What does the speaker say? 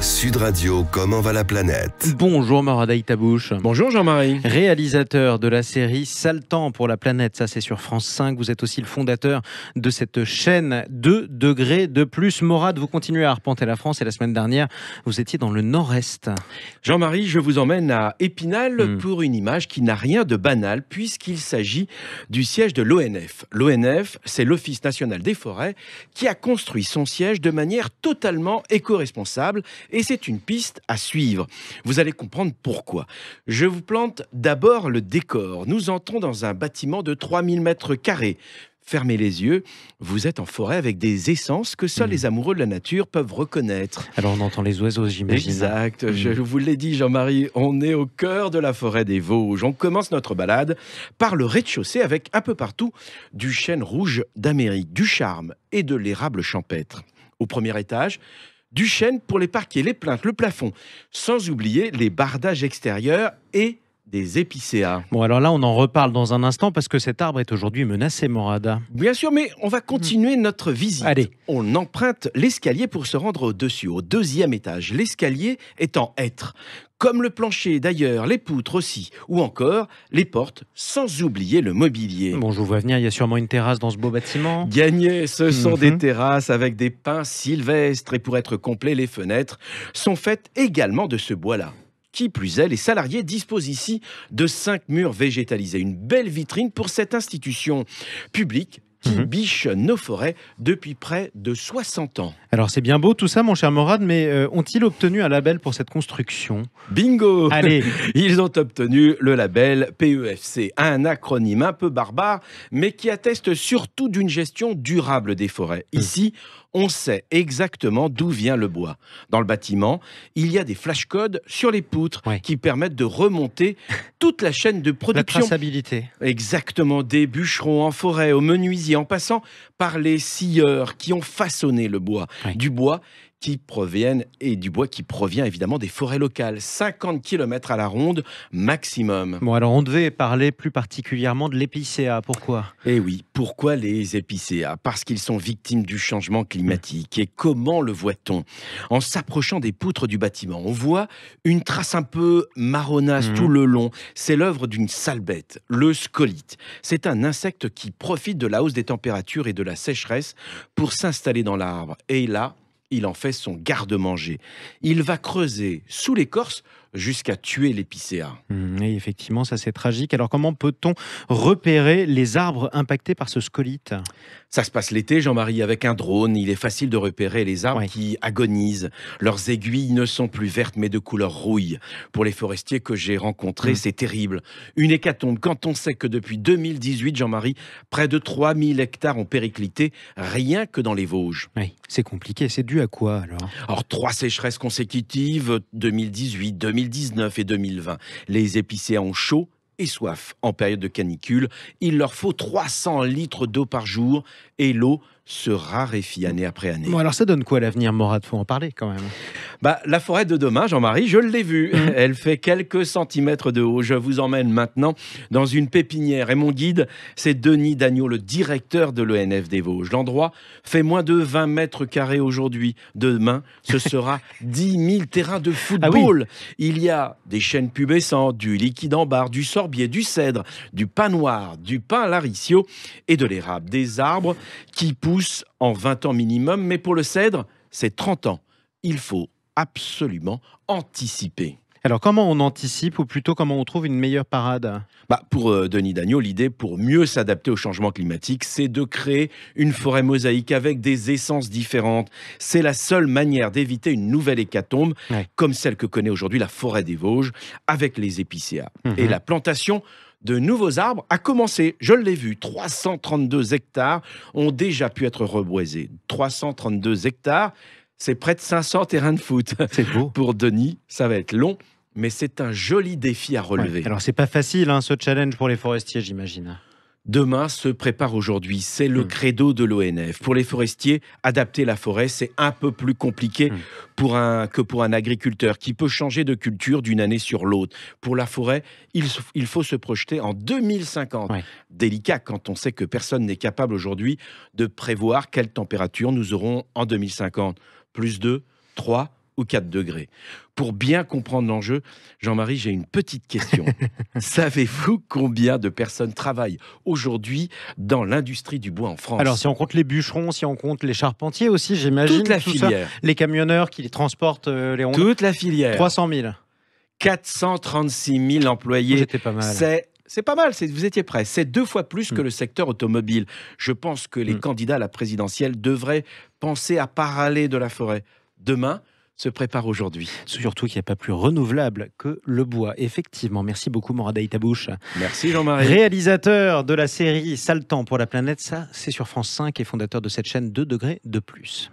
Sud Radio, comment va la planète? Bonjour Morad Tabouche. Bonjour Jean-Marie. Réalisateur de la série Sale temps pour la planète, ça c'est sur France 5. Vous êtes aussi le fondateur de cette chaîne 2 degrés de plus. Morad, vous continuez à arpenter la France et la semaine dernière, vous étiez dans le nord-est. Jean-Marie, je vous emmène à Épinal pour une image qui n'a rien de banal puisqu'il s'agit du siège de l'ONF. L'ONF, c'est l'Office national des forêts qui a construit son siège de manière totalement éco-responsable et c'est une piste à suivre. Vous allez comprendre pourquoi. Je vous plante d'abord le décor. Nous entrons dans un bâtiment de 3000 mètres carrés. Fermez les yeux, vous êtes en forêt avec des essences que seuls les amoureux de la nature peuvent reconnaître. Alors on entend les oiseaux, j'imagine. Exact, je vous l'ai dit Jean-Marie, on est au cœur de la forêt des Vosges. On commence notre balade par le rez-de-chaussée avec un peu partout du chêne rouge d'Amérique, du charme et de l'érable champêtre. Au premier étage, du chêne pour les parquets, les plinthes, le plafond, sans oublier les bardages extérieurs et des épicéas. Bon, alors là, on en reparle dans un instant parce que cet arbre est aujourd'hui menacé, Morad. Bien sûr, mais on va continuer notre visite. Allez. On emprunte l'escalier pour se rendre au-dessus, au deuxième étage. L'escalier est en hêtre, comme le plancher d'ailleurs, les poutres aussi, ou encore les portes, sans oublier le mobilier. Bon, je vous vois venir, il y a sûrement une terrasse dans ce beau bâtiment. Gagné, ce sont des terrasses avec des pins sylvestres et pour être complet, les fenêtres sont faites également de ce bois-là. Qui plus est, les salariés disposent ici de 5 murs végétalisés. Une belle vitrine pour cette institution publique qui biche nos forêts depuis près de 60 ans. Alors c'est bien beau tout ça, mon cher Morad, mais ont-ils obtenu un label pour cette construction? Bingo! Allez. Ils ont obtenu le label PEFC, un acronyme un peu barbare, mais qui atteste surtout d'une gestion durable des forêts. Ici, on sait exactement d'où vient le bois. Dans le bâtiment, il y a des flashcodes sur les poutres qui permettent de remonter toute la chaîne de production. La traçabilité. Exactement, des bûcherons en forêt, aux menuisiers, en passant par les scieurs qui ont façonné le bois. Du bois qui provient évidemment des forêts locales. 50 km à la ronde maximum. Bon, alors on devait parler plus particulièrement de l'épicéa. Pourquoi? Eh oui, pourquoi les épicéas? Parce qu'ils sont victimes du changement climatique. Et comment le voit-on? En s'approchant des poutres du bâtiment, on voit une trace un peu marronasse tout le long. C'est l'œuvre d'une sale bête, le scolyte. C'est un insecte qui profite de la hausse des températures et de la sécheresse pour s'installer dans l'arbre. Et là, il en fait son garde-manger. Il va creuser sous l'écorce jusqu'à tuer l'épicéa. Et effectivement, ça c'est tragique. Alors comment peut-on repérer les arbres impactés par ce scolyte? Ça se passe l'été, Jean-Marie, avec un drone. Il est facile de repérer les arbres qui agonisent. Leurs aiguilles ne sont plus vertes, mais de couleur rouille. Pour les forestiers que j'ai rencontrés, c'est terrible. Une hécatombe, quand on sait que depuis 2018, Jean-Marie, près de 3000 hectares ont périclité, rien que dans les Vosges. Oui, c'est compliqué. C'est dû à quoi alors? Alors, 3 sécheresses consécutives, 2018, 2019 et 2020. Les épicéas ont chaud et soif. En période de canicule, il leur faut 300 litres d'eau par jour et l'eau se raréfie année après année. Bon, alors ça donne quoi l'avenir, Morad? Faut en parler quand même. La forêt de demain, Jean-Marie, je l'ai vue. Elle fait quelques centimètres de haut. Je vous emmène maintenant dans une pépinière. Et mon guide, c'est Denis Dagneau, le directeur de l'ONF des Vosges. L'endroit fait moins de 20 mètres carrés aujourd'hui. Demain, ce sera 10 000 terrains de football. Il y a des chênes pubescents, du liquide en barre, du sorbier, du cèdre, du pin noir, du pin laricio et de l'érable. Des arbres qui poussent en 20 ans minimum, mais pour le cèdre, c'est 30 ans. Il faut absolument anticiper. Alors comment on anticipe, ou plutôt comment on trouve une meilleure parade? Pour Denis Dagneau, l'idée pour mieux s'adapter au changement climatique, c'est de créer une forêt mosaïque avec des essences différentes. C'est la seule manière d'éviter une nouvelle hécatombe, comme celle que connaît aujourd'hui la forêt des Vosges, avec les épicéas. Et la plantation de nouveaux arbres a commencé. Je l'ai vu, 332 hectares ont déjà pu être reboisés. 332 hectares, c'est près de 500 terrains de foot. C'est beau. Pour Denis, ça va être long, mais c'est un joli défi à relever. Alors c'est pas facile ce challenge pour les forestiers, j'imagine. Demain se prépare aujourd'hui. C'est le credo de l'ONF. Pour les forestiers, adapter la forêt, c'est un peu plus compliqué que pour un agriculteur qui peut changer de culture d'une année sur l'autre. Pour la forêt, il faut se projeter en 2050. Ouais. Délicat quand on sait que personne n'est capable aujourd'hui de prévoir quelle température nous aurons en 2050. Plus 2, 3 ou 4 degrés. Pour bien comprendre l'enjeu, Jean-Marie, j'ai une petite question. Savez-vous combien de personnes travaillent aujourd'hui dans l'industrie du bois en France? Alors, si on compte les bûcherons, si on compte les charpentiers aussi, j'imagine. Toute la tout ça, filière. les camionneurs qui transportent les rondins. Toute la filière. 300 000. 436 000 employés. J'étais pas mal. C'est pas mal, vous étiez prêts. C'est 2 fois plus que le secteur automobile. Je pense que les candidats à la présidentielle devraient penser à parler de la forêt. Demain se prépare aujourd'hui. Surtout qu'il n'y a pas plus renouvelable que le bois. Effectivement. Merci beaucoup, Morad Aïtabouche. Merci Jean-Marie. Réalisateur de la série Sale temps pour la planète, ça c'est sur France 5 et fondateur de cette chaîne 2 degrés de plus.